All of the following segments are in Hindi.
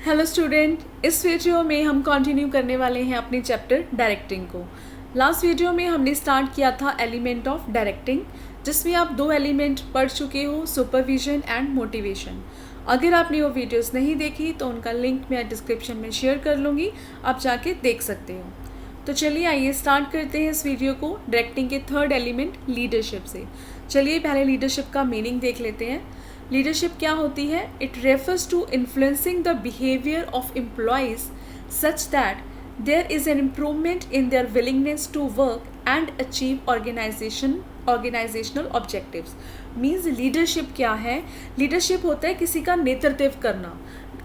हेलो स्टूडेंट, इस वीडियो में हम कंटिन्यू करने वाले हैं अपने चैप्टर डायरेक्टिंग को। लास्ट वीडियो में हमने स्टार्ट किया था एलिमेंट ऑफ डायरेक्टिंग, जिसमें आप दो एलिमेंट पढ़ चुके हो, सुपरविजन एंड मोटिवेशन। अगर आपने वो वीडियोस नहीं देखी तो उनका लिंक मैं डिस्क्रिप्शन में शेयर कर लूँगी, आप जाके देख सकते हो। तो चलिए आइए स्टार्ट करते हैं इस वीडियो को डायरेक्टिंग के थर्ड एलिमेंट लीडरशिप से। चलिए पहले लीडरशिप का मीनिंग देख लेते हैं। लीडरशिप क्या होती है? It refers to influencing the behaviour of employees such that there is an improvement in their willingness to work and achieve organisational objectives. Means leadership क्या है? लीडरशिप होता है किसी का नेतृत्व करना,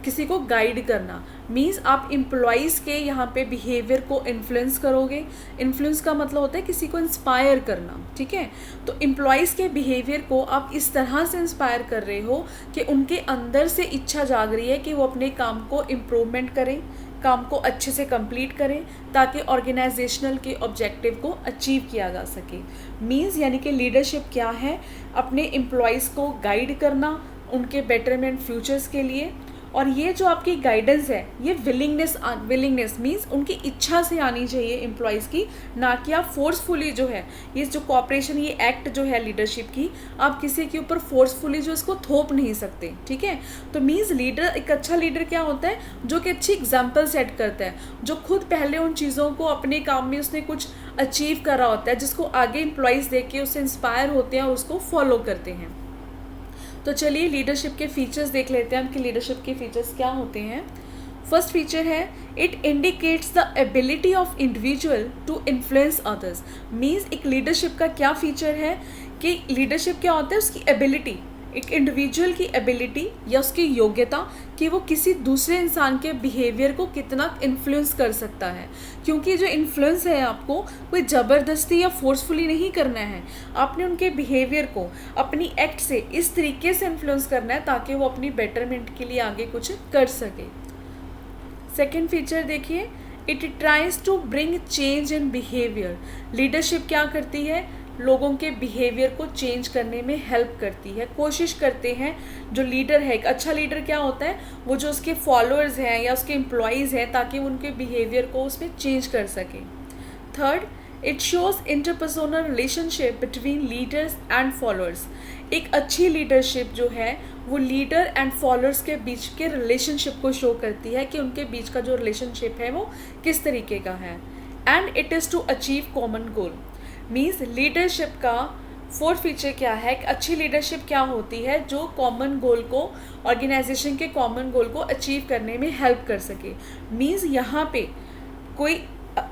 किसी को गाइड करना। मीन्स आप एम्प्लॉयज़ के यहाँ पे बिहेवियर को इन्फ्लुएंस करोगे। इन्फ्लुएंस का मतलब होता है किसी को इंस्पायर करना, ठीक है। तो एम्प्लॉयज़ के बिहेवियर को आप इस तरह से इंस्पायर कर रहे हो कि उनके अंदर से इच्छा जाग रही है कि वो अपने काम को इम्प्रूवमेंट करें, काम को अच्छे से कंप्लीट करें, ताकि ऑर्गेनाइजेशनल के ऑब्जेक्टिव को अचीव किया जा सके। मीन्स यानी कि लीडरशिप क्या है? अपने एम्प्लॉयज़ को गाइड करना उनके बेटरमेंट फ्यूचर्स के लिए। और ये जो आपकी गाइडेंस है, ये विलिंगनेस मीन्स उनकी इच्छा से आनी चाहिए एम्प्लॉयज़ की, ना कि आप फोर्सफुली जो है ये जो कॉपरेशन, ये एक्ट जो है लीडरशिप की, आप किसी के ऊपर फोर्सफुली जो इसको थोप नहीं सकते, ठीक है। तो मीन्स लीडर, एक अच्छा लीडर क्या होता है? जो कि अच्छी एग्जाम्पल सेट करता है, जो खुद पहले उन चीज़ों को अपने काम में उसने कुछ अचीव करा होता है, जिसको आगे एम्प्लॉयज़ देख के उससे इंस्पायर होते हैं और उसको फॉलो करते हैं। तो चलिए लीडरशिप के फीचर्स देख लेते हैं कि लीडरशिप के फीचर्स क्या होते हैं। फर्स्ट फीचर है it indicates the ability of individual to influence others. Means एक लीडरशिप का क्या फीचर है कि लीडरशिप क्या होता है? उसकी एबिलिटी, एक इंडिविजुअल की एबिलिटी या उसकी योग्यता कि वो किसी दूसरे इंसान के बिहेवियर को कितना इन्फ्लुएंस कर सकता है। क्योंकि जो इन्फ्लुएंस है आपको कोई ज़बरदस्ती या फोर्सफुली नहीं करना है, आपने उनके बिहेवियर को अपनी एक्ट से इस तरीके से इन्फ्लुएंस करना है ताकि वो अपनी बेटरमेंट के लिए आगे कुछ कर सके। सेकेंड फीचर देखिए, it tries to bring change in behaviour. Leadership क्या करती है? लोगों के बिहेवियर को चेंज करने में हेल्प करती है, कोशिश करते हैं। जो लीडर है, एक अच्छा लीडर क्या होता है? वो जो उसके फॉलोअर्स हैं या उसके एम्प्लॉयज़ हैं, ताकि उनके बिहेवियर को उसमें चेंज कर सके। Third, it shows interpersonal relationship between leaders and followers. एक अच्छी लीडरशिप जो है वो लीडर एंड फॉलोअर्स के बीच के रिलेशनशिप को शो करती है कि उनके बीच का जो रिलेशनशिप है वो किस तरीके का है। And it is to achieve common goal. Means leadership का फोर्थ फीचर क्या है? कि अच्छी लीडरशिप क्या होती है? जो कॉमन गोल को, ऑर्गेनाइजेशन के कॉमन गोल को अचीव करने में हेल्प कर सके। मीन्स यहाँ पे कोई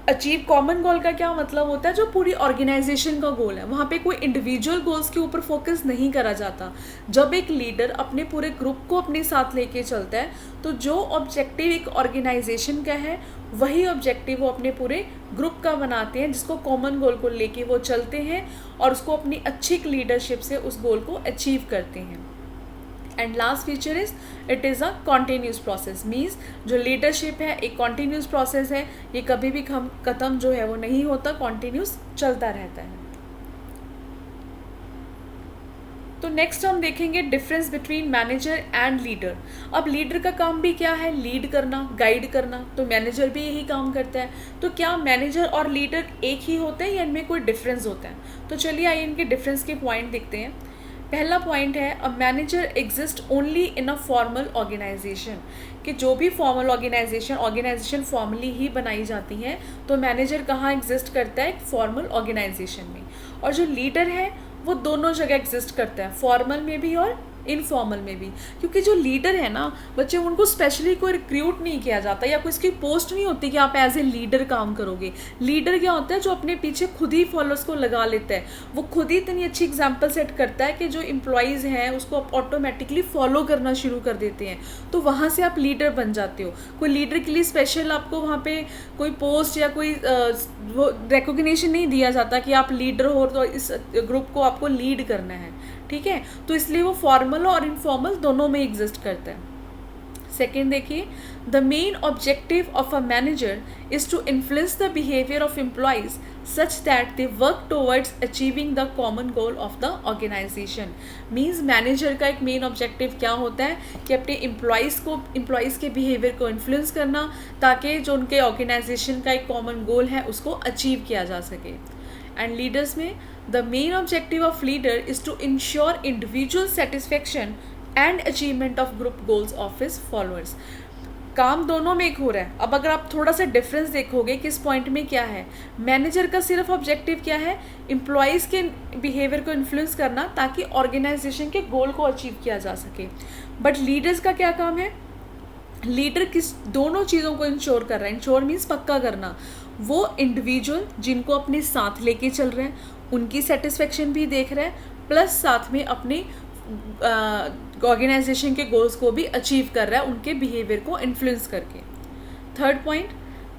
अचीव कॉमन गोल का क्या मतलब होता है? जो पूरी ऑर्गेनाइजेशन का गोल है, वहाँ पे कोई इंडिविजुअल गोल्स के ऊपर फोकस नहीं करा जाता। जब एक लीडर अपने पूरे ग्रुप को अपने साथ लेके चलता है, तो जो ऑब्जेक्टिव एक ऑर्गेनाइजेशन का है वही ऑब्जेक्टिव वो अपने पूरे ग्रुप का बनाते हैं, जिसको कॉमन गोल को लेके वो चलते हैं और उसको अपनी अच्छी लीडरशिप से उस गोल को अचीव करते हैं। And last feature is it is a continuous process. Means जो लीडरशिप है एक कॉन्टीन्यूस प्रोसेस है, ये कभी भी ख़त्म जो है वो नहीं होता, कॉन्टीन्यूस चलता रहता है। तो नेक्स्ट हम देखेंगे difference between manager and leader. अब लीडर का काम भी क्या है? लीड करना, गाइड करना। तो मैनेजर भी यही काम करता है। तो क्या मैनेजर और लीडर एक ही होते हैं या इनमें कोई डिफरेंस होता है? तो चलिए आइए इनके डिफरेंस के पॉइंट देखते हैं। पहला पॉइंट है a manager exist only in a formal organisation. कि जो भी फॉर्मल ऑर्गेनाइजेशन फॉर्मली ही बनाई जाती हैं, तो मैनेजर कहाँ एग्जिस्ट करता है? एक फॉर्मल ऑर्गेनाइजेशन में। और जो लीडर है वो दोनों जगह एग्जिस्ट करता है, फॉर्मल में भी और इनफॉर्मल में भी। क्योंकि जो लीडर है ना बच्चे, उनको स्पेशली कोई रिक्रूट नहीं किया जाता या कोई इसकी पोस्ट नहीं होती कि आप एज ए लीडर काम करोगे। लीडर क्या होता है? जो अपने पीछे खुद ही फॉलोअर्स को लगा लेता है, वो खुद ही इतनी अच्छी एग्जाम्पल सेट करता है कि जो एम्प्लॉयज़ हैं उसको आप ऑटोमेटिकली फॉलो करना शुरू कर देते हैं। तो वहाँ से आप लीडर बन जाते हो। कोई लीडर के लिए स्पेशल आपको वहाँ पे कोई पोस्ट या कोई वो रिकॉग्निशन नहीं दिया जाता कि आप लीडर हो तो इस ग्रुप को आपको लीड करना है, ठीक है। तो इसलिए वो फॉर्मल और इनफॉर्मल दोनों में एग्जिस्ट करता है। सेकेंड देखिए, the main objective of a manager is to influence the behaviour of employees such that they work towards achieving the common goal of the organization. Means manager का एक मेन ऑब्जेक्टिव क्या होता है कि अपने एम्प्लॉयज़ के बिहेवियर को इन्फ्लुएंस करना, ताकि जो उनके ऑर्गेनाइजेशन का एक कॉमन गोल है उसको अचीव किया जा सके. एंड लीडर्स में the main objective of leader is to ensure individual satisfaction and achievement of group goals of his followers. काम दोनों में एक हो रहा है. अब अगर आप थोड़ा सा डिफरेंस देखोगे कि इस पॉइंट में क्या है, मैनेजर का सिर्फ ऑब्जेक्टिव क्या है, एम्प्लॉयज़ के बिहेवियर को इन्फ्लुएंस करना ताकि ऑर्गेनाइजेशन के गोल को अचीव किया जा सके. बट लीडर्स का क्या काम है, लीडर किस दोनों चीज़ों को इंश्योर कर रहा है. इंश्योर मीन्स पक्का करना. वो इंडिविजुअल जिनको अपने साथ लेके चल रहे हैं उनकी सेटिस्फेक्शन भी देख रहा है, प्लस साथ में अपने ऑर्गेनाइजेशन के गोल्स को भी अचीव कर रहा है उनके बिहेवियर को इन्फ्लुएंस करके. Third point,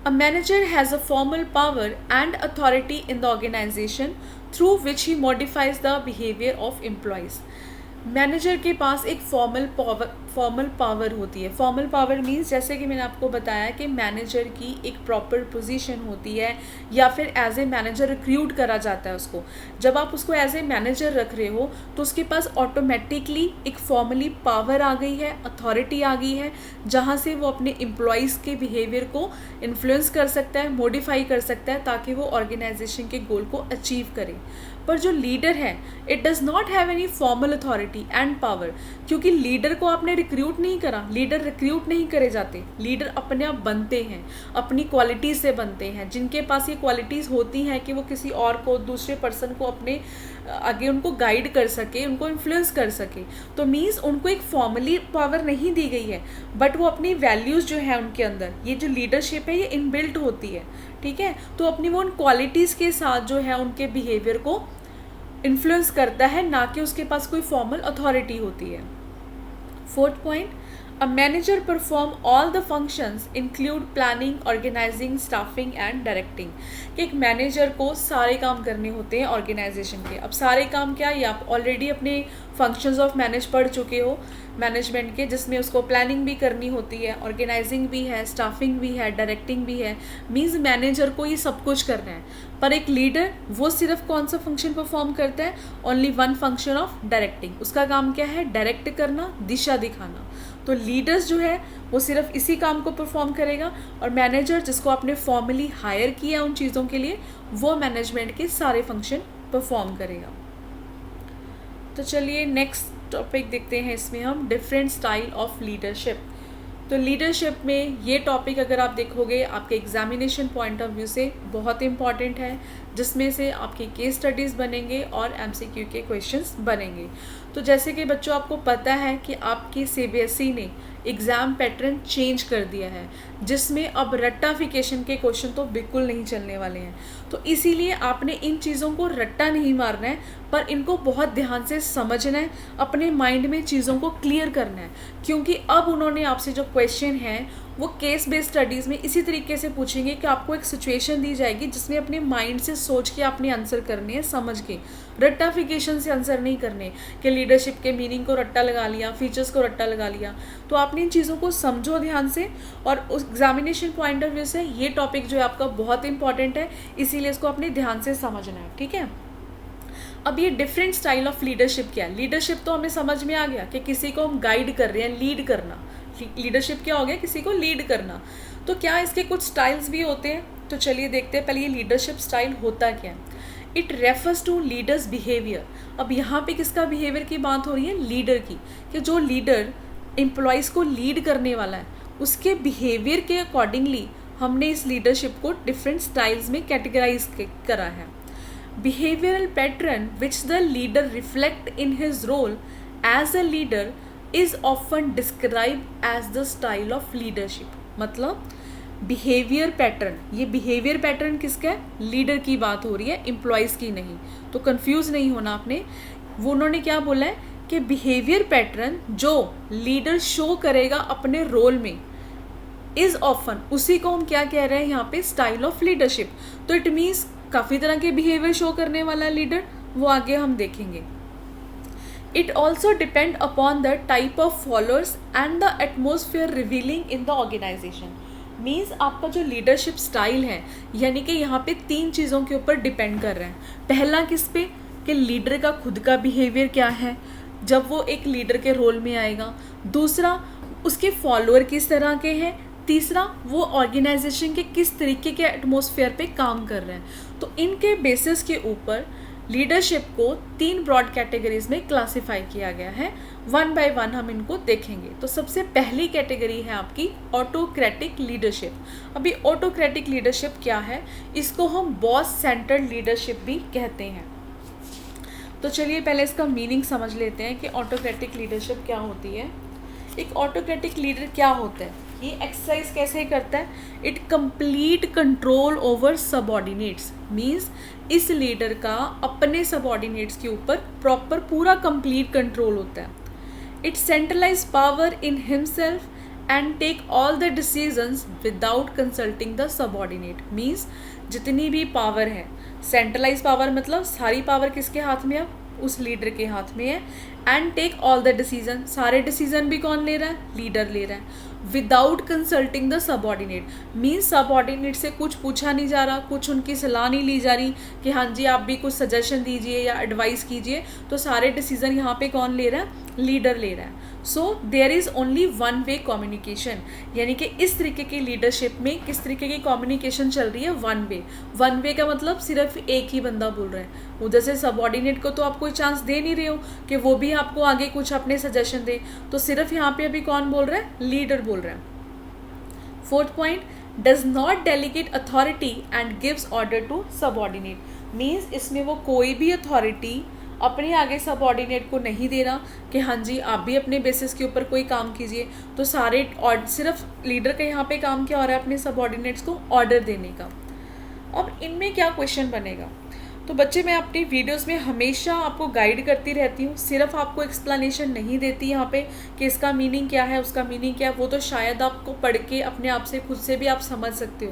a manager has a formal power and authority in the organisation through which he modifies the behaviour of employees. Manager के पास एक फॉर्मल पावर होती है. फॉर्मल पावर मीन्स जैसे कि मैंने आपको बताया कि मैनेजर की एक प्रॉपर पोजीशन होती है या फिर एज ए मैनेजर रिक्रूट करा जाता है उसको. जब आप उसको एज ए मैनेजर रख रहे हो तो उसके पास ऑटोमेटिकली एक फॉर्मली पावर आ गई है, अथॉरिटी आ गई है, जहाँ से वो अपने एम्प्लॉयज़ के बिहेवियर को इन्फ्लुएंस कर सकता है, मॉडिफाई कर सकता है ताकि वो ऑर्गेनाइजेशन के गोल को अचीव करे. पर जो लीडर है it does not have any formal authority and power, क्योंकि लीडर को आपने रिक्रूट नहीं करा. लीडर रिक्रूट नहीं करे जाते, लीडर अपने आप बनते हैं, अपनी क्वालिटीज़ से बनते हैं. जिनके पास ये क्वालिटीज़ होती हैं कि वो किसी और को, दूसरे पर्सन को अपने आगे उनको गाइड कर सके, उनको इन्फ्लुएंस कर सके. तो मीन्स उनको एक फॉर्मली पावर नहीं दी गई है, बट वो अपनी वैल्यूज़ जो है उनके अंदर, ये जो लीडरशिप है ये इनबिल्ट होती है. ठीक है, तो अपनी वो उन क्वालिटीज़ के साथ जो है उनके बिहेवियर को इन्फ्लुएंस करता है, ना कि उसके पास कोई फॉर्मल अथॉरिटी होती है. Fourth point, a manager perform all the functions include planning, organising, staffing and directing. कि एक मैनेजर को सारे काम करने होते हैं ऑर्गेनाइजेशन के. अब सारे काम क्या, ये आप ऑलरेडी अपने फंक्शंस ऑफ मैनेज पढ़ चुके हो मैनेजमेंट के, जिसमें उसको प्लानिंग भी करनी होती है, ऑर्गेनाइजिंग भी है, स्टाफिंग भी है, डायरेक्टिंग भी है. मीन्स मैनेजर को ये सब कुछ करना है. पर एक लीडर वो सिर्फ कौन सा फंक्शन परफॉर्म करता है, only one function of directing. उसका काम क्या है, डायरेक्ट करना, दिशा दिखाना. तो लीडर्स जो है वो सिर्फ इसी काम को परफॉर्म करेगा, और मैनेजर जिसको आपने फॉर्मली हायर किया उन चीज़ों के लिए, वो मैनेजमेंट के सारे फंक्शन परफॉर्म करेगा. तो चलिए नेक्स्ट टॉपिक देखते हैं. इसमें हम डिफरेंट स्टाइल ऑफ लीडरशिप. तो लीडरशिप में ये टॉपिक अगर आप देखोगे आपके एग्जामिनेशन पॉइंट ऑफ व्यू से बहुत इंपॉर्टेंट है, जिसमें से आपके केस स्टडीज़ बनेंगे और एमसीक्यू के क्वेश्चंस बनेंगे. तो जैसे कि बच्चों आपको पता है कि आपकी सीबीएसई ने एग्ज़ाम पैटर्न चेंज कर दिया है, जिसमें अब रट्टाफिकेशन के क्वेश्चन तो बिल्कुल नहीं चलने वाले हैं. तो इसीलिए आपने इन चीज़ों को रट्टा नहीं मारना है, पर इनको बहुत ध्यान से समझना है, अपने माइंड में चीज़ों को क्लियर करना है. क्योंकि अब उन्होंने आपसे जो क्वेश्चन है वो केस बेस्ड स्टडीज़ में इसी तरीके से पूछेंगे कि आपको एक सिचुएशन दी जाएगी जिसमें अपने माइंड से सोच के आपने आंसर करने हैं, समझ के. रट्टाफिकेशन से आंसर नहीं करने कि लीडरशिप के मीनिंग को रट्टा लगा लिया, फीचर्स को रट्टा लगा लिया. तो आपने इन चीज़ों को समझो ध्यान से, और उस एग्जामिनेशन पॉइंट ऑफ व्यू से ये टॉपिक जो है आपका बहुत इंपॉर्टेंट है, इसीलिए इसको अपने ध्यान से समझना है. ठीक है, अब ये डिफरेंट स्टाइल ऑफ लीडरशिप क्या है. लीडरशिप तो हमें समझ में आ गया कि किसी को हम गाइड कर रहे हैं, लीड करना. लीडरशिप क्या हो गया, किसी को लीड करना. तो क्या इसके कुछ स्टाइल्स भी होते हैं, तो चलिए देखते हैं. पहले ये लीडरशिप स्टाइल होता क्या है. It refers to leader's behaviour. अब यहाँ पे किसका बिहेवियर की बात हो रही है, लीडर की. कि जो लीडर एम्प्लॉयज़ को लीड करने वाला है उसके बिहेवियर के अकॉर्डिंगली हमने इस लीडरशिप को डिफरेंट स्टाइल्स में कैटेगराइज करा है. Behavioural pattern which the leader reflect in his role as a leader is often described as the style of leadership. मतलब बिहेवियर पैटर्न, ये बिहेवियर पैटर्न किसका है, लीडर की बात हो रही है, एम्प्लॉयज़ की नहीं. तो कंफ्यूज नहीं होना आपने. वो उन्होंने क्या बोला है कि बिहेवियर पैटर्न जो लीडर शो करेगा अपने रोल में इज़ ऑफन, उसी को हम क्या कह रहे हैं यहाँ पे, स्टाइल ऑफ लीडरशिप. तो इट मीन्स काफ़ी तरह के बिहेवियर शो करने वाला लीडर, वो आगे हम देखेंगे. It also depend upon the type of followers and the atmosphere revealing in the organization. Means आपका जो लीडरशिप स्टाइल है, यानी कि यहाँ पे 3 चीज़ों के ऊपर डिपेंड कर रहा है. पहला किस पे, कि लीडर का खुद का बिहेवियर क्या है जब वो एक लीडर के रोल में आएगा. दूसरा, उसके फॉलोअर किस तरह के हैं. तीसरा, वो ऑर्गेनाइजेशन के किस तरीके के एटमॉस्फेयर पे काम कर रहे हैं. तो इनके बेसिस के ऊपर लीडरशिप को 3 ब्रॉड कैटेगरीज में क्लासिफाई किया गया है. वन बाय वन हम इनको देखेंगे. तो सबसे पहली कैटेगरी है आपकी ऑटोक्रेटिक लीडरशिप. अभी ऑटोक्रेटिक लीडरशिप क्या है, इसको हम बॉस सेंटर्ड लीडरशिप भी कहते हैं. तो चलिए पहले इसका मीनिंग समझ लेते हैं कि ऑटोक्रेटिक लीडरशिप क्या होती है. एक ऑटोक्रेटिक लीडर क्या होता है, ये एक्सरसाइज कैसे करता है. It complete control over subordinates. Means इस लीडर का अपने सबऑर्डिनेट्स के ऊपर प्रॉपर पूरा कंप्लीट कंट्रोल होता है. It centralise power in himself and take all the decisions without consulting the subordinate. Means जितनी भी पावर है, सेंट्रलाइज पावर मतलब सारी पावर किसके हाथ में है, उस लीडर के हाथ में है. And take all the decision, सारे डिसीजन भी कौन ले रहा है, लीडर ले रहा है. Without consulting the subordinate. Means subordinate से कुछ पूछा नहीं जा रहा, कुछ उनकी सलाह नहीं ली जा रही कि हाँ जी आप भी कुछ सजेशन दीजिए या एडवाइस कीजिए. तो सारे डिसीजन यहाँ पे कौन ले रहा है, लीडर ले रहा है. So there is only one way communication. यानी कि इस तरीके की लीडरशिप में किस तरीके की कम्युनिकेशन चल रही है, वन वे. वन वे का मतलब सिर्फ एक ही बंदा बोल रहा है. उधर से सबऑर्डिनेट को तो आप कोई चांस दे नहीं रहे हो कि वो भी आपको आगे कुछ अपने सजेशन दे. तो सिर्फ यहाँ पे अभी कौन बोल रहा है, लीडर बोल रहा है. Fourth point, does not delegate authority and gives order to subordinate. Means इसमें वो कोई भी अथॉरिटी अपने आगे सबऑर्डिनेट को नहीं दे रहा कि हाँ जी आप भी अपने बेसिस के ऊपर कोई काम कीजिए. तो सारे और सिर्फ लीडर का यहाँ पे काम क्या हो रहा है, अपने सबऑर्डिनेट्स को ऑर्डर देने का. अब इनमें क्या क्वेश्चन बनेगा. तो बच्चे मैं अपनी वीडियोस में हमेशा आपको गाइड करती रहती हूँ, सिर्फ आपको एक्सप्लेनेशन नहीं देती यहाँ पे कि इसका मीनिंग क्या है, उसका मीनिंग क्या है. वो तो शायद आपको पढ़ के अपने आप से खुद से भी आप समझ सकते हो.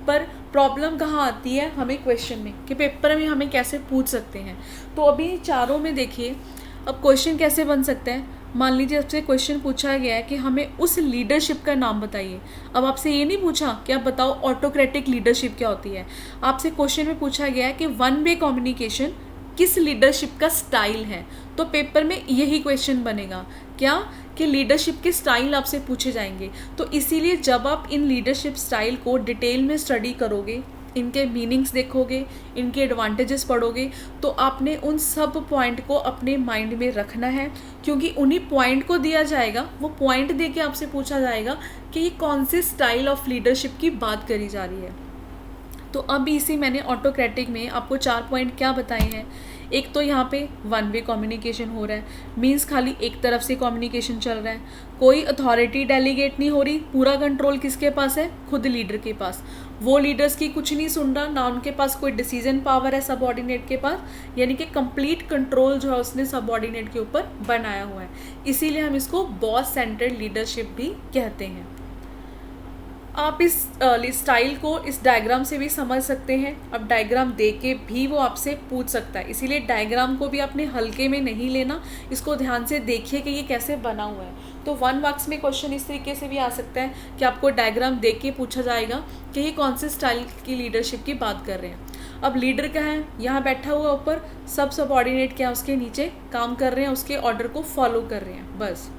पर प्रॉब्लम कहाँ आती है हमें क्वेश्चन में, कि पेपर में हमें कैसे पूछ सकते हैं. तो अभी चारों में देखिए, अब क्वेश्चन कैसे बन सकता है. मान लीजिए आपसे क्वेश्चन पूछा गया है कि हमें उस लीडरशिप का नाम बताइए. अब आपसे ये नहीं पूछा कि आप बताओ ऑटोक्रेटिक लीडरशिप क्या होती है. आपसे क्वेश्चन में पूछा गया है कि वन वे कम्युनिकेशन किस लीडरशिप का स्टाइल है. तो पेपर में यही क्वेश्चन बनेगा, क्या कि लीडरशिप के स्टाइल आपसे पूछे जाएंगे. तो इसीलिए जब आप इन लीडरशिप स्टाइल को डिटेल में स्टडी करोगे, इनके मीनिंग्स देखोगे, इनके एडवांटेजेस पढ़ोगे, तो आपने उन सब पॉइंट को अपने माइंड में रखना है. क्योंकि उन्हीं पॉइंट को दिया जाएगा, वो पॉइंट दे के आपसे पूछा जाएगा कि ये कौन से स्टाइल ऑफ लीडरशिप की बात करी जा रही है. तो अब इसी मैंने ऑटोक्रेटिक में आपको 4 पॉइंट क्या बताए हैं. एक तो यहाँ पे वन वे कम्युनिकेशन हो रहा है. मीन्स खाली एक तरफ से कम्युनिकेशन चल रहा है, कोई अथॉरिटी डेलीगेट नहीं हो रही. पूरा कंट्रोल किसके पास है, खुद लीडर के पास. वो लीडर्स की कुछ नहीं सुन रहा, ना उनके पास कोई डिसीजन पावर है सबऑर्डिनेट के पास. यानी कि कंप्लीट कंट्रोल जो है उसने सबऑर्डिनेट के ऊपर बनाया हुआ है. इसीलिए हम इसको बॉस सेंटर्ड लीडरशिप भी कहते हैं. आप इस स्टाइल को इस डायग्राम से भी समझ सकते हैं. अब डायग्राम दे के भी वो आपसे पूछ सकता है, इसीलिए डायग्राम को भी आपने हल्के में नहीं लेना. इसको ध्यान से देखिए कि ये कैसे बना हुआ है. तो 1 मार्क्स में क्वेश्चन इस तरीके से भी आ सकता है कि आपको डायग्राम देख के पूछा जाएगा कि ये कौन से स्टाइल की लीडरशिप की बात कर रहे हैं. अब लीडर क्या है, यहाँ बैठा हुआ ऊपर, सब सबऑर्डिनेट क्या उसके नीचे काम कर रहे हैं, उसके ऑर्डर को फॉलो कर रहे हैं बस.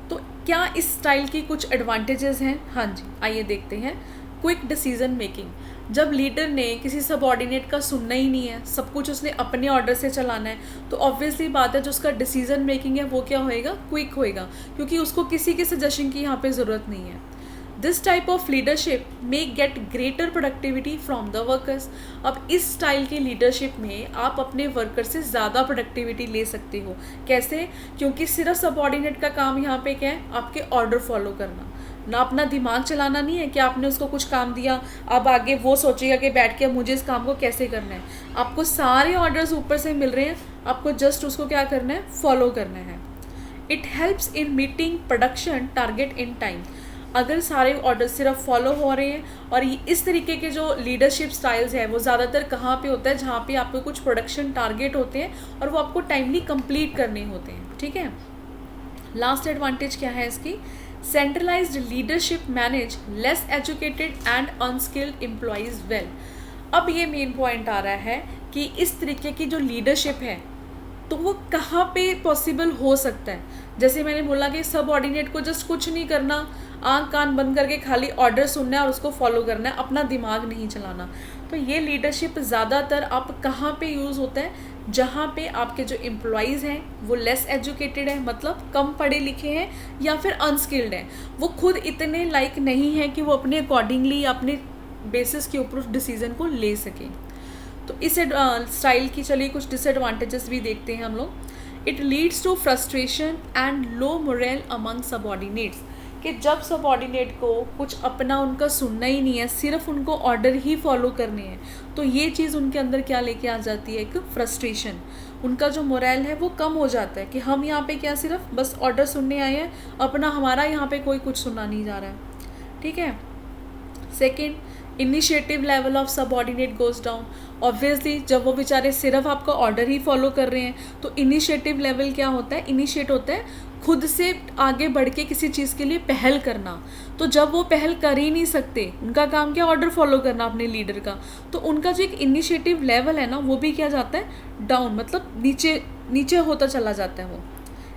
तो क्या इस स्टाइल की कुछ एडवांटेजेस हैं. हाँ जी, आइए देखते हैं. Quick decision making. जब लीडर ने किसी सबऑर्डिनेट का सुनना ही नहीं है, सब कुछ उसने अपने ऑर्डर से चलाना है, तो ऑब्वियसली बात है जो उसका डिसीजन मेकिंग है वो क्या होएगा, क्विक होएगा. क्योंकि उसको किसी के सजेशन की यहाँ पे ज़रूरत नहीं है. This type of leadership may gate greater productivity from the workers. अब इस स्टाइल की लीडरशिप में आप अपने वर्कर से ज़्यादा प्रोडक्टिविटी ले सकते हो. कैसे, क्योंकि सिर्फ सबऑर्डिनेट का काम यहाँ पे क्या है, आपके ऑर्डर फॉलो करना, ना अपना दिमाग चलाना नहीं है कि आपने उसको कुछ काम दिया अब आगे वो सोचेगा कि बैठ के मुझे इस काम को कैसे करना है. आपको सारे ऑर्डर्स ऊपर से मिल रहे हैं, आपको जस्ट उसको क्या करना है, फॉलो करना है. It helps in meeting production target in time. अगर सारे ऑर्डर सिर्फ फॉलो हो रहे हैं, और इस तरीके के जो लीडरशिप स्टाइल्स है वो ज़्यादातर कहाँ पे होता है, जहाँ पे आपके कुछ प्रोडक्शन टारगेट होते हैं और वो आपको टाइमली कंप्लीट करने होते हैं, ठीक है। लास्ट एडवांटेज क्या है इसकी, centralised leadership manage less educated and unskilled employees well. अब ये मेन पॉइंट आ रहा है कि इस तरीके की जो लीडरशिप है तो वो कहाँ पे पॉसिबल हो सकता है। जैसे मैंने बोला कि सब ऑर्डिनेट को जस्ट कुछ नहीं करना, आंख कान बंद करके खाली ऑर्डर सुनना है और उसको फॉलो करना है, अपना दिमाग नहीं चलाना। तो ये लीडरशिप ज़्यादातर आप कहाँ पे यूज़ होता है, जहाँ पे आपके जो एम्प्लॉयज़ हैं वो लेस एजुकेटेड है, मतलब कम पढ़े लिखे हैं या फिर अनस्किल्ड हैं, वो खुद इतने लाइक नहीं है कि वो अपने अकॉर्डिंगली अपने बेसिस के ऊपर उस डिसीज़न को ले सकें। तो इस स्टाइल की चलिए कुछ डिसएडवांटेजेस भी देखते हैं हम लोग। It leads to frustration and low morale among subordinates, कि जब सबऑर्डिनेट को कुछ अपना उनका सुनना ही नहीं है, सिर्फ उनको ऑर्डर ही फॉलो करने हैं, तो ये चीज़ उनके अंदर क्या लेके आ जाती है, एक फ्रस्ट्रेशन। उनका जो मोरल है वो कम हो जाता है कि हम यहाँ पे क्या सिर्फ बस ऑर्डर सुनने आए हैं, अपना हमारा यहाँ पे कोई कुछ सुनना नहीं जा रहा है, ठीक है। Second, initiative level of subordinate goes down. Obviously जब वो बेचारे सिर्फ आपका ऑर्डर ही फॉलो कर रहे हैं तो इनिशिएटिव लेवल क्या होता है, इनिशिएट होता है खुद से आगे बढ़ के किसी चीज़ के लिए पहल करना। तो जब वो पहल कर ही नहीं सकते, उनका काम क्या ऑर्डर फॉलो करना अपने लीडर का, तो उनका जो एक इनिशिएटिव लेवल है ना वो भी क्या जाता है डाउन, मतलब नीचे नीचे होता चला जाता है वो।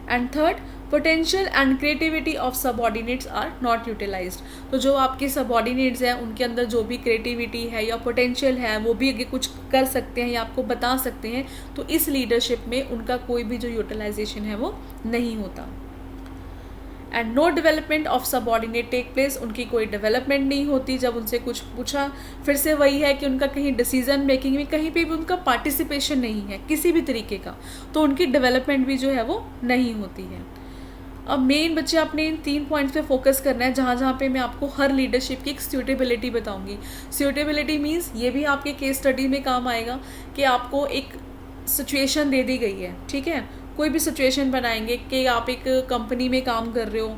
And third, potential and creativity of subordinates are not utilised. तो जो आपके सबऑर्डिनेट्स हैं उनके अंदर जो भी क्रिएटिविटी है या पोटेंशियल है वो भी आगे कुछ कर सकते हैं या आपको बता सकते हैं, तो इस लीडरशिप में उनका कोई भी जो यूटिलाइजेशन है वो नहीं होता। And no development of subordinate take place, उनकी कोई डेवलपमेंट नहीं होती। जब उनसे कुछ पूछा, फिर से वही है कि उनका कहीं डिसीजन मेकिंग में कहीं पे भी उनका पार्टिसिपेशन नहीं है किसी भी तरीके का, तो उनकी डेवलपमेंट भी जो है वो नहीं होती है। अब मेन बच्चे आपने इन 3 पॉइंट्स पे फोकस करना है, जहाँ पे मैं आपको हर लीडरशिप की एक सूटेबिलिटी बताऊंगी। सूटेबिलिटी मीन्स ये भी आपके केस स्टडी में काम आएगा कि आपको एक सिचुएशन दे दी गई है, ठीक है, कोई भी सिचुएशन बनाएंगे कि आप एक कंपनी में काम कर रहे हो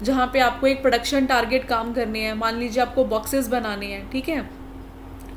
जहाँ पे आपको एक प्रोडक्शन टारगेट काम करने हैं। मान लीजिए आपको बॉक्सेस बनाने हैं, ठीक है,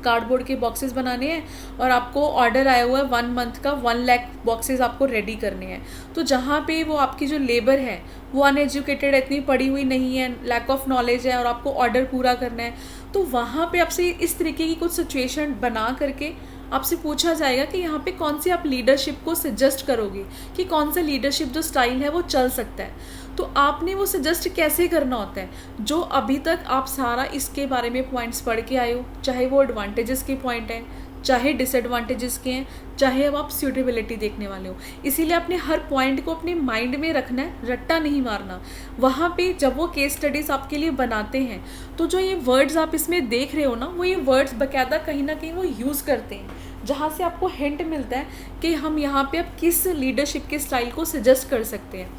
कार्डबोर्ड के बॉक्सेस बनाने हैं और आपको ऑर्डर आया हुआ है 1 मंथ का 1 लाख बॉक्सेस आपको रेडी करने हैं। तो जहाँ पे वो आपकी जो लेबर है वो अनएजुकेटेड, इतनी पढ़ी हुई नहीं है, लैक ऑफ नॉलेज है और आपको ऑर्डर पूरा करना है, तो वहाँ पे आपसे इस तरीके की कुछ सिचुएशन बना करके आपसे पूछा जाएगा कि यहाँ पे कौन सी आप लीडरशिप को सजेस्ट करोगे, कि कौन सा लीडरशिप जो स्टाइल है वो चल सकता है। तो आपने वो सजेस्ट कैसे करना होता है, जो अभी तक आप सारा इसके बारे में पॉइंट्स पढ़ के आए हो, चाहे वो एडवांटेजेस के पॉइंट हैं, चाहे डिसएडवांटेजेस के हैं, चाहे अब आप सूटेबिलिटी देखने वाले हो। इसीलिए आपने हर पॉइंट को अपने माइंड में रखना है, रट्टा नहीं मारना। वहाँ पे जब वो केस स्टडीज़ आपके लिए बनाते हैं तो जो ये वर्ड्स आप इसमें देख रहे हो ना, वो ये वर्ड्स बाकायदा कहीं ना कहीं वो यूज़ करते हैं, जहाँ से आपको हिंट मिलता है कि हम यहाँ पे अब किस लीडरशिप के स्टाइल को सजेस्ट कर सकते हैं।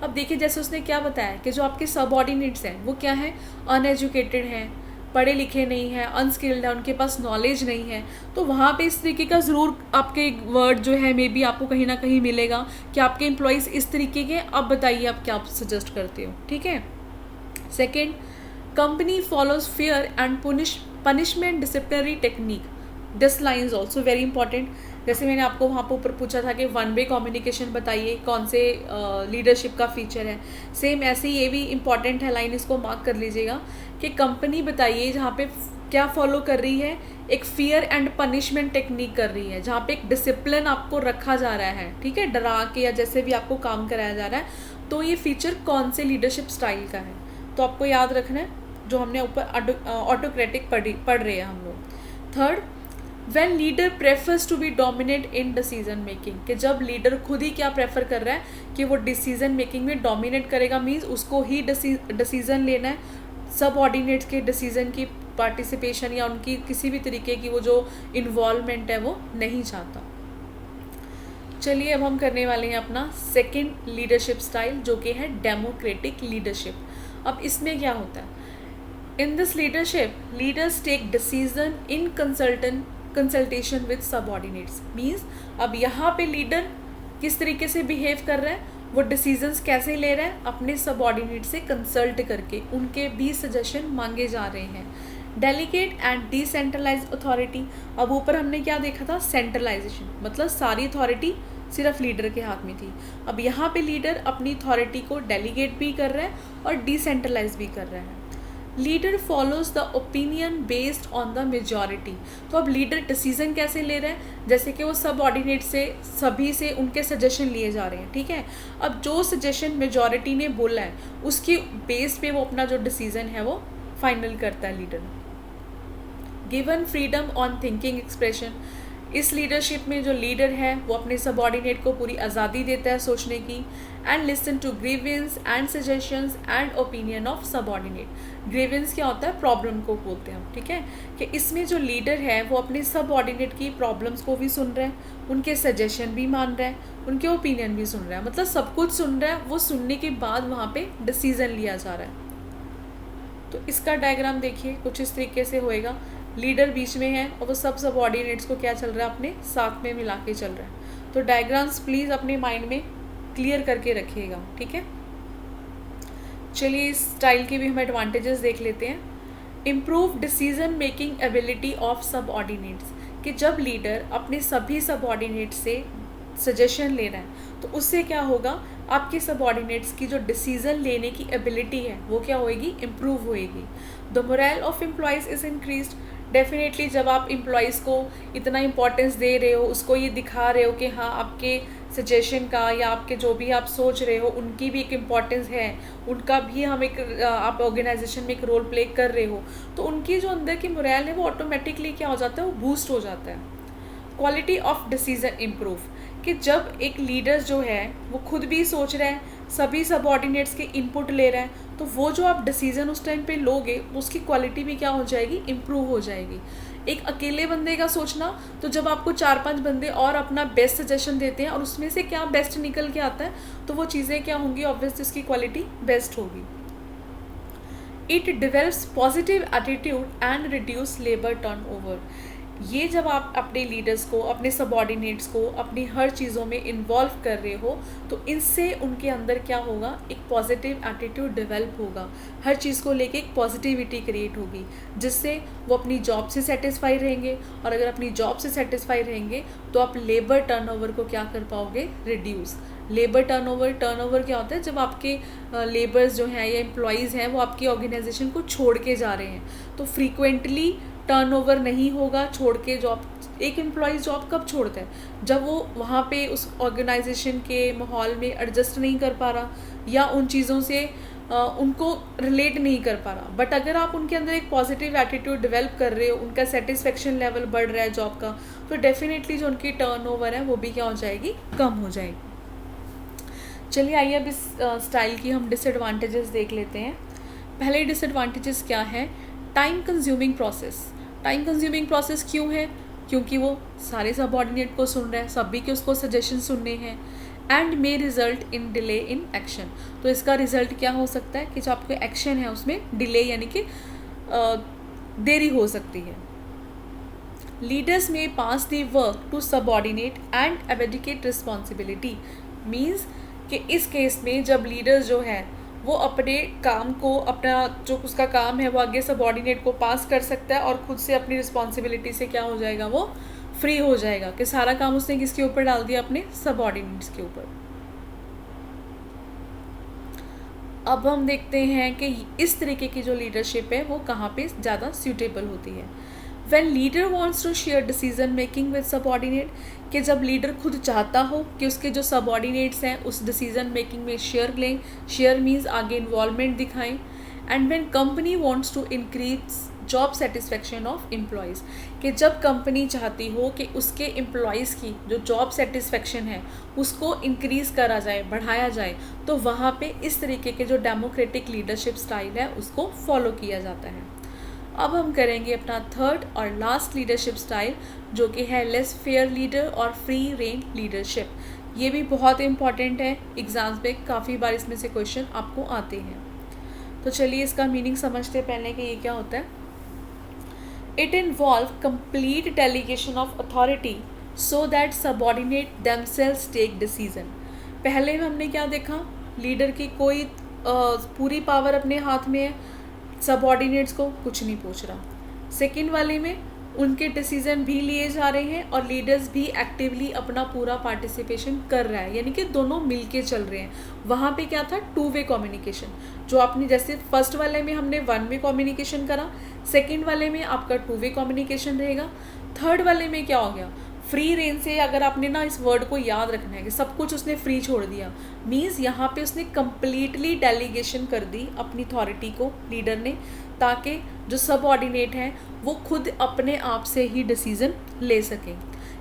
अब देखिए, जैसे उसने क्या बताया कि जो आपके सबऑर्डिनेट्स हैं वो क्या है, अनएजुकेटेड हैं, पढ़े लिखे नहीं हैं, अनस्किल्ड है, उनके पास नॉलेज नहीं है, तो वहाँ पे इस तरीके का ज़रूर आपके वर्ड जो है मे बी आपको कहीं ना कहीं मिलेगा कि आपके एम्प्लॉयज़ इस तरीके के। अब बताइए आप क्या सजेस्ट करते हो, ठीक है। Second, company follows fair and punishment disciplinary technique, this line is also very important. जैसे मैंने आपको वहाँ पर ऊपर पूछा था कि 1 वे कम्युनिकेशन बताइए कौन से लीडरशिप का फीचर है, सेम ऐसे ही ये भी इंपॉर्टेंट है लाइन, इसको मार्क कर लीजिएगा कि कंपनी बताइए जहाँ पे क्या फॉलो कर रही है, एक फियर एंड पनिशमेंट टेक्निक कर रही है, जहाँ पे एक डिसिप्लिन आपको रखा जा रहा है, ठीक है, डरा के या जैसे भी आपको काम कराया जा रहा है, तो ये फीचर कौन से लीडरशिप स्टाइल का है। तो आपको याद रखना है, जो हमने ऊपर ऑटोक्रेटिक पढ़ रहे हैं हम लोग। Third, when leader prefers to be dominate in decision making, कि जब लीडर खुद ही क्या प्रेफर कर रहा है कि वो डिसीजन मेकिंग में डोमिनेट करेगा, मीन्स उसको ही डिसीजन लेना है, सब ऑर्डिनेट्स के डिसीजन की पार्टिसिपेशन या उनकी किसी भी तरीके की वो जो इन्वॉल्वमेंट है वो नहीं चाहता। चलिए अब हम करने वाले हैं अपना सेकंड लीडरशिप स्टाइल, जो कि है डेमोक्रेटिक लीडरशिप। अब इसमें क्या होता है, in this leadership leaders take decision in consultation with subordinates, means अब यहाँ पे लीडर किस तरीके से बिहेव कर रहा है, वो डिसीजंस कैसे ले रहा है, अपने सबऑर्डिनेट से कंसल्ट करके, उनके भी सजेशन मांगे जा रहे हैं। डेलीगेट एंड डिसेंट्रलाइज अथॉरिटी, अब ऊपर हमने क्या देखा था, सेंट्रलाइजेशन, मतलब सारी अथॉरिटी सिर्फ लीडर के हाथ में थी। अब यहाँ पे लीडर अपनी अथॉरिटी को डेलीगेट भी कर रहा है और डिसेंट्रलाइज भी कर रहा है। Leader follows the opinion based on the majority, तो अब लीडर डिसीजन कैसे ले रहा है, जैसे कि वो सब ऑर्डिनेट से सभी से उनके सजेशन लिए जा रहे हैं, ठीक है। अब जो सजेशन मेजॉरिटी ने बोला है उसकी बेस पे वो अपना जो डिसीजन है वो फाइनल करता है leader. Given freedom on thinking expression, इस लीडरशिप में जो लीडर है वो अपने सबऑर्डिनेट को पूरी आज़ादी देता है सोचने की। And listen to grievance and suggestions and opinion of subordinate, grievance क्या होता है, प्रॉब्लम को बोलते हैं हम, ठीक है, कि इसमें जो लीडर है वो अपने सबऑर्डिनेट की प्रॉब्लम्स को भी सुन रहा है, उनके सजेशन भी मान रहा है, उनके ओपिनियन भी सुन रहा है, मतलब सब कुछ सुन रहा है। वो सुनने के बाद वहाँ पे डिसीजन लिया जा रहा है। तो इसका डायग्राम देखिए कुछ इस तरीके से होएगा, लीडर बीच में है और वो सब सबऑर्डिनेट्स को क्या चल रहा है, अपने साथ में मिला के चल रहा है। तो डायग्राम्स प्लीज़ अपने माइंड में क्लियर करके रखिएगा, ठीक है। चलिए इस स्टाइल के भी हम एडवांटेजेस देख लेते हैं। Improve decision making ability of subordinates, कि जब लीडर अपने सभी सबऑर्डिनेट से सजेशन ले रहा है तो उससे क्या होगा, आपके सबऑर्डिनेट्स की जो डिसीजन लेने की एबिलिटी है वो क्या होएगी, इम्प्रूव होएगी। The moral of employees is increased, definitely जब आप एम्प्लॉयज़ को इतना इंपॉर्टेंस दे रहे हो, उसको ये दिखा रहे हो कि हाँ आपके सजेशन का या आपके जो भी आप सोच रहे हो उनकी भी एक इम्पॉर्टेंस है, उनका भी हम एक आप ऑर्गेनाइजेशन में एक रोल प्ले कर रहे हो, तो उनकी जो अंदर की मोरल है वो ऑटोमेटिकली क्या हो जाता है, वो बूस्ट हो जाता है। क्वालिटी ऑफ डिसीजन इम्प्रूव, कि जब एक लीडर जो है वो खुद भी सोच रहा है, सभी सबऑर्डिनेट्स के इनपुट ले रहा है, तो वो जो आप डिसीजन उस टाइम पे लोगे उसकी क्वालिटी भी क्या हो जाएगी, इम्प्रूव हो जाएगी। एक अकेले बंदे का सोचना, तो जब आपको 4-5 बंदे और अपना बेस्ट सजेशन देते हैं और उसमें से क्या बेस्ट निकल के आता है, तो वो चीज़ें क्या होंगी, ऑब्वियसली उसकी क्वालिटी बेस्ट होगी। It develops positive attitude and reduce labour turnover, ये जब आप अपने लीडर्स को, अपने सबऑर्डिनेट्स को अपनी हर चीज़ों में इन्वॉल्व कर रहे हो तो इससे उनके अंदर क्या होगा, एक पॉजिटिव एटीट्यूड डेवलप होगा, हर चीज़ को लेके एक पॉजिटिविटी क्रिएट होगी, जिससे वो अपनी जॉब से सेटिस्फाई रहेंगे। और अगर अपनी जॉब से सेटिस्फाई रहेंगे तो आप लेबर टर्नओवर को क्या कर पाओगे, रिड्यूस। लेबर टर्नओवर क्या होता है, जब आपके लेबर्स जो हैं या एम्प्लॉयज़ हैं वो आपकी ऑर्गेनाइजेशन को छोड़ के जा रहे हैं, तो फ्रीक्वेंटली टर्नओवर नहीं होगा छोड़ के जॉब। एक एम्प्लॉय जॉब कब छोड़ता है, जब वो वहाँ पे उस ऑर्गेनाइजेशन के माहौल में एडजस्ट नहीं कर पा रहा या उन चीज़ों से उनको रिलेट नहीं कर पा रहा। बट अगर आप उनके अंदर एक पॉजिटिव एटीट्यूड डेवलप कर रहे हो, उनका सेटिस्फेक्शन लेवल बढ़ रहा है जॉब का, तो डेफिनेटली जो उनकी टर्नओवर है वो भी क्या हो जाएगी, कम हो जाएगी। चलिए आइए अब इस स्टाइल की हम डिसएडवांटेजेस देख लेते हैं। पहले डिसएडवांटेजेस क्या है, time consuming process. Time consuming process क्यों है, क्योंकि वो सारे सबऑर्डिनेट को सुन रहा है, सभी के उसको सजेशन सुनने हैं। And may result in delay in action, तो इसका रिजल्ट क्या हो सकता है कि जो आपके एक्शन है उसमें डिले यानी कि देरी हो सकती है। लीडर्स में pass the work to subordinate and abdicate responsibility, means कि इस केस में जब लीडर जो है वो अपने काम को, अपना जो उसका काम है वो आगे सबऑर्डिनेट को पास कर सकता है और खुद से अपनी रिस्पॉन्सिबिलिटी से क्या हो जाएगा, वो फ्री हो जाएगा कि सारा काम उसने किसके ऊपर डाल दिया, अपने सबऑर्डिनेट्स के ऊपर। अब हम देखते हैं कि इस तरीके की जो लीडरशिप है वो कहाँ पे ज़्यादा सूटेबल होती है। When leader wants to share decision making with subordinate, कि जब लीडर खुद चाहता हो कि उसके जो सबऑर्डिनेट्स हैं उस डिसीजन मेकिंग में शेयर लें, शेयर मीन्स आगे इन्वॉल्वमेंट दिखाएं। And when company wants to increase job satisfaction of employees, कि जब कंपनी चाहती हो कि उसके एम्प्लॉयज़ की जो जॉब सेटिस्फेक्शन है उसको इंक्रीज़ करा जाए, बढ़ाया जाए, तो वहाँ पे इस तरीके के जो डेमोक्रेटिक लीडरशिप स्टाइल है उसको फॉलो किया जाता है। अब हम करेंगे अपना थर्ड और लास्ट लीडरशिप स्टाइल, जो कि है लेस फेयर लीडर और फ्री रेंज लीडरशिप। ये भी बहुत इंपॉर्टेंट है, एग्जाम्स में काफ़ी बार इसमें से क्वेश्चन आपको आते हैं। तो चलिए इसका मीनिंग समझते हैं पहले कि ये क्या होता है। It involve complete delegation of authority so that subordinate themselves take decision, पहले में हमने क्या देखा, लीडर की कोई पूरी पावर अपने हाथ में है, सबऑर्डिनेट्स को कुछ नहीं पूछ रहा। सेकंड वाले में उनके डिसीजन भी लिए जा रहे हैं और लीडर्स भी एक्टिवली अपना पूरा पार्टिसिपेशन कर रहा है, यानी कि दोनों मिलके चल रहे हैं। वहाँ पे क्या था, 2 वे कम्युनिकेशन, जो आपने जैसे फर्स्ट वाले में हमने 1 वे कम्युनिकेशन करा, सेकंड वाले में आपका 2 वे कम्युनिकेशन रहेगा। थर्ड वाले में क्या हो गया, फ्री रेंज से, अगर आपने ना इस वर्ड को याद रखना है कि सब कुछ उसने फ्री छोड़ दिया, मीन्स यहाँ पे उसने कंप्लीटली डेलीगेशन कर दी अपनी अथॉरिटी को लीडर ने, ताकि जो सबऑर्डिनेट हैं वो खुद अपने आप से ही डिसीजन ले सकें।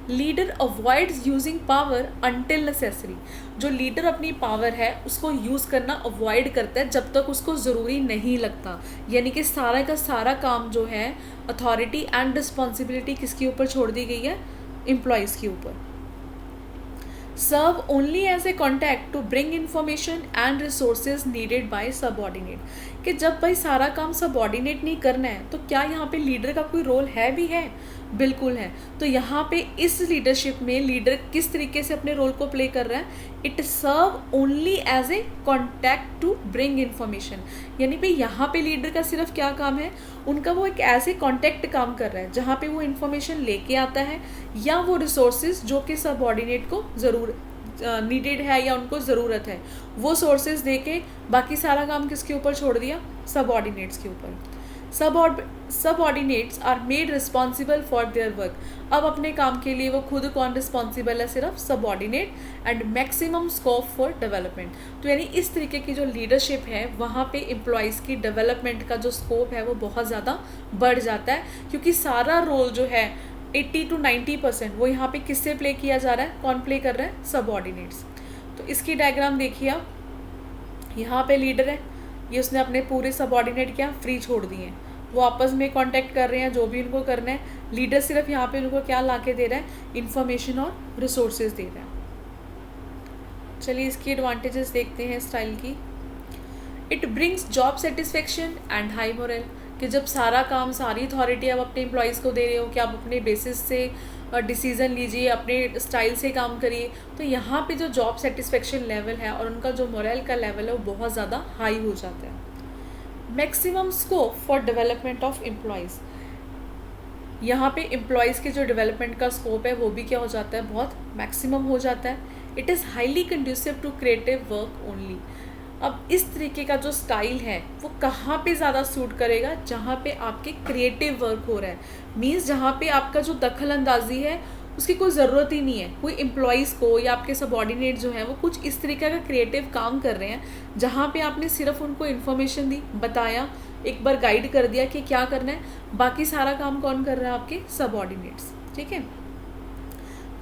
Leader avoids using power until necessary, जो लीडर अपनी पावर है उसको यूज़ करना अवॉइड करता है जब तक उसको ज़रूरी नहीं लगता, यानी कि सारा का सारा काम जो है अथॉरिटी एंड रिस्पॉन्सिबिलिटी किसके ऊपर छोड़ दी गई है, एम्प्लॉयज़ के ऊपर। Serve only as a contact to bring information and resources needed by subordinate, कि जब भाई सारा काम सबऑर्डिनेट नहीं करना है तो क्या यहाँ पे लीडर का कोई रोल है भी है, बिल्कुल है। तो यहाँ पे इस लीडरशिप में लीडर किस तरीके से अपने रोल को प्ले कर रहा है, it serve only as a contact to bring information, यानी पे यहाँ पे लीडर का सिर्फ क्या काम है, उनका वो एक ऐसे कॉन्टैक्ट काम कर रहा है जहाँ पे वो इन्फॉर्मेशन लेके आता है या वो रिसोर्सेज जो कि सबऑर्डिनेट को ज़रूर नीडेड है या उनको ज़रूरत है, वो सोर्सेज दे के बाकी सारा काम किसके ऊपर छोड़ दिया, सबऑर्डिनेट्स के ऊपर। Subordinates are made responsible for their work, अब अपने काम के लिए वो खुद कौन रिस्पॉन्सिबल है, सिर्फ subordinate, and maximum scope for development. तो यानी इस तरीके की जो लीडरशिप है वहाँ पे एम्प्लॉयज़ की डेवलपमेंट का जो स्कोप है वो बहुत ज़्यादा बढ़ जाता है, क्योंकि सारा रोल जो है 80 to 90% वो यहाँ पे किससे प्ले किया जा रहा है, कौन प्ले कर रहा है, सबऑर्डिनेट्स। तो इसकी डायग्राम देखिए आप, यहाँ पे लीडर है, ये उसने अपने पूरे सबऑर्डिनेट क्या फ्री छोड़ दिए हैं, वो आपस में कांटेक्ट कर रहे हैं जो भी उनको करना है, लीडर सिर्फ यहाँ पे उनको क्या ला के दे रहा है, इन्फॉर्मेशन और रिसोर्सेज दे रहा है। चलिए इसकी एडवांटेजेस देखते हैं स्टाइल की। It brings job satisfaction and high moral, कि जब सारा काम सारी अथॉरिटी आप अपने एम्प्लॉयज़ को दे रहे हो कि आप अपने बेसिस से डिसीज़न लीजिए, अपने स्टाइल से काम करिए, तो यहाँ पे जो जॉब सेटिस्फेक्शन लेवल है और उनका जो मोरल का लेवल है वो बहुत ज़्यादा हाई हो जाता है। Maximum scope for development of employees, यहाँ पे एम्प्लॉयज़ के जो डेवलपमेंट का स्कोप है वो भी क्या हो जाता है, बहुत मैक्सिमम हो जाता है। It is highly conducive to creative work only, अब इस तरीके का जो स्टाइल है वो कहाँ पे ज़्यादा सूट करेगा, जहाँ पे आपके क्रिएटिव वर्क हो रहा है, मीन्स जहाँ पे आपका जो दखल अंदाजी है उसकी कोई ज़रूरत ही नहीं है, कोई एम्प्लॉयज़ को या आपके सबऑर्डिनेट जो हैं वो कुछ इस तरीके का क्रिएटिव काम कर रहे हैं, जहाँ पे आपने सिर्फ उनको इन्फॉर्मेशन दी, बताया, एक बार गाइड कर दिया कि क्या करना है, बाकी सारा काम कौन कर रहा है, आपके सबऑर्डिनेट्स। ठीक है,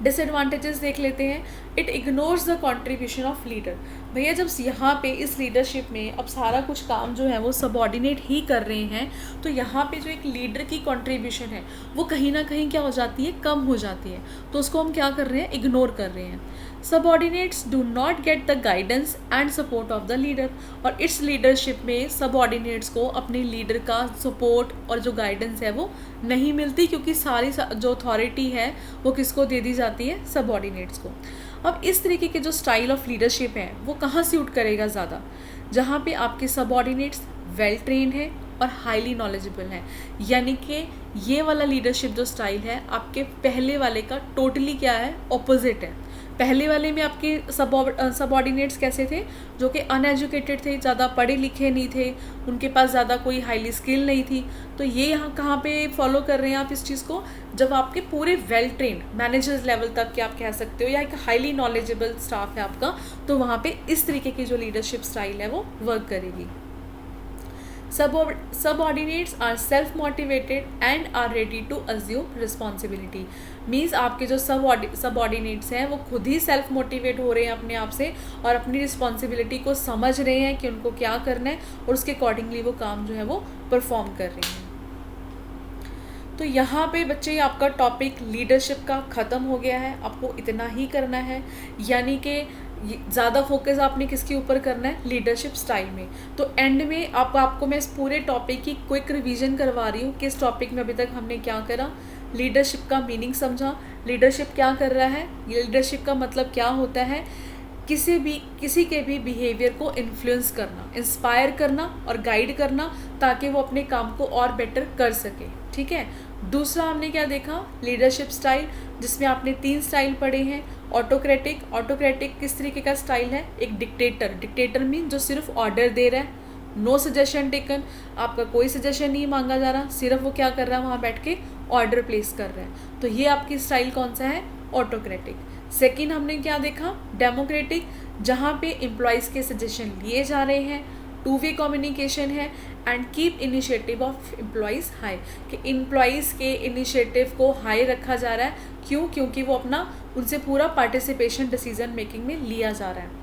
डिसएडवांटेजेस देख लेते हैं। It ignores the contribution of leader, भैया जब यहाँ पे इस लीडरशिप में अब सारा कुछ काम जो है वो सबऑर्डिनेट ही कर रहे हैं, तो यहाँ पे जो एक लीडर की कंट्रीब्यूशन है वो कहीं ना कहीं क्या हो जाती है, कम हो जाती है, तो उसको हम क्या कर रहे हैं, इग्नोर कर रहे हैं। Subordinates do not get the guidance and support of the leader, और इस लीडरशिप में सबऑर्डिनेट्स को अपने लीडर का सपोर्ट और जो गाइडेंस है वो नहीं मिलती, क्योंकि सारी जो अथॉरिटी है वो किसको दे दी जाती है, सबऑर्डिनेट्स को। अब इस तरीके के जो स्टाइल ऑफ लीडरशिप है वो कहाँ सूट करेगा ज़्यादा, जहाँ पे आपके सबऑर्डिनेट्स वेल ट्रेंड है और हाईली नॉलेजेबल है, यानी कि ये वाला लीडरशिप जो स्टाइल है आपके पहले वाले का टोटली क्या है, ऑपोजिट है। पहले वाले में आपके सबऑर्डिनेट्स कैसे थे, जो कि अनएजुकेटेड थे, ज़्यादा पढ़े लिखे नहीं थे, उनके पास ज़्यादा कोई हाईली स्किल नहीं थी, तो ये यहाँ कहाँ पे फॉलो कर रहे हैं आप इस चीज़ को, जब आपके पूरे वेल ट्रेंड मैनेजर्स लेवल तक के आप कह सकते हो या एक हाईली नॉलेजेबल स्टाफ है आपका, तो वहाँ पे इस तरीके की जो लीडरशिप स्टाइल है वो वर्क करेगी। Subordinates are self-motivated and are ready to assume responsibility, means आपके जो सबऑर्डिनेट्स हैं वो खुद ही सेल्फ मोटिवेट हो रहे हैं अपने आप से और अपनी रिस्पॉन्सिबिलिटी को समझ रहे हैं कि उनको क्या करना है और उसके अकॉर्डिंगली वो काम जो है वो परफॉर्म कर रहे हैं। तो यहाँ पे बच्चे आपका टॉपिक लीडरशिप का ख़त्म हो गया है, आपको इतना ही करना है, यानी कि ज़्यादा फोकस आपने किसके ऊपर करना है, लीडरशिप स्टाइल में। तो एंड में आपको मैं इस पूरे टॉपिक की क्विक रिवीजन करवा रही हूँ कि इस टॉपिक में अभी तक हमने क्या करा, लीडरशिप का मीनिंग समझा, लीडरशिप क्या कर रहा है, लीडरशिप का मतलब क्या होता है, किसी के भी बिहेवियर को इन्फ्लुएंस करना, इंस्पायर करना और गाइड करना, ताकि वो अपने काम को और बेटर कर सके। ठीक है। दूसरा हमने क्या देखा, लीडरशिप स्टाइल, जिसमें आपने 3 स्टाइल पढ़े हैं। ऑटोक्रेटिक किस तरीके का स्टाइल है, एक डिक्टेटर मीन जो सिर्फ ऑर्डर दे रहा है, नो सजेशन टेकन, आपका कोई सजेशन नहीं मांगा जा रहा, सिर्फ वो क्या कर रहा है, वहाँ बैठ के ऑर्डर प्लेस कर रहा है। तो ये आपकी स्टाइल कौन सा है, ऑटोक्रेटिक। सेकंड हमने क्या देखा, डेमोक्रेटिक, जहाँ पे एम्प्लॉयज़ के सजेशन लिए जा रहे हैं, 2 वे कम्युनिकेशन है, and keep initiative of employees high, कि एम्प्लॉयज़ के इनिशिएटिव को हाई रखा जा रहा है। क्यों? क्योंकि वो अपना उनसे पूरा पार्टिसिपेशन डिसीजन मेकिंग में लिया जा रहा है।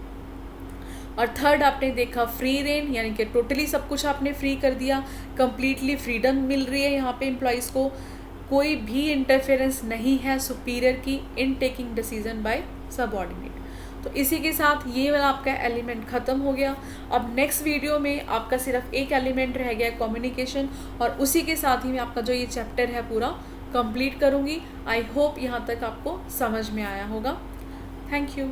और थर्ड आपने देखा फ्री रेन, यानी कि टोटली सब कुछ आपने फ्री कर दिया, कंप्लीटली फ्रीडम मिल रही है यहाँ पे एम्प्लॉयज़ को, कोई भी इंटरफेरेंस नहीं है सुपीरियर की in taking decision by subordinate. तो इसी के साथ ये वाला आपका एलिमेंट ख़त्म हो गया। अब नेक्स्ट वीडियो में आपका सिर्फ एक एलिमेंट रह गया, कम्युनिकेशन, और उसी के साथ ही मैं आपका जो ये चैप्टर है पूरा कंप्लीट करूँगी। आई होप यहाँ तक आपको समझ में आया होगा। Thank you.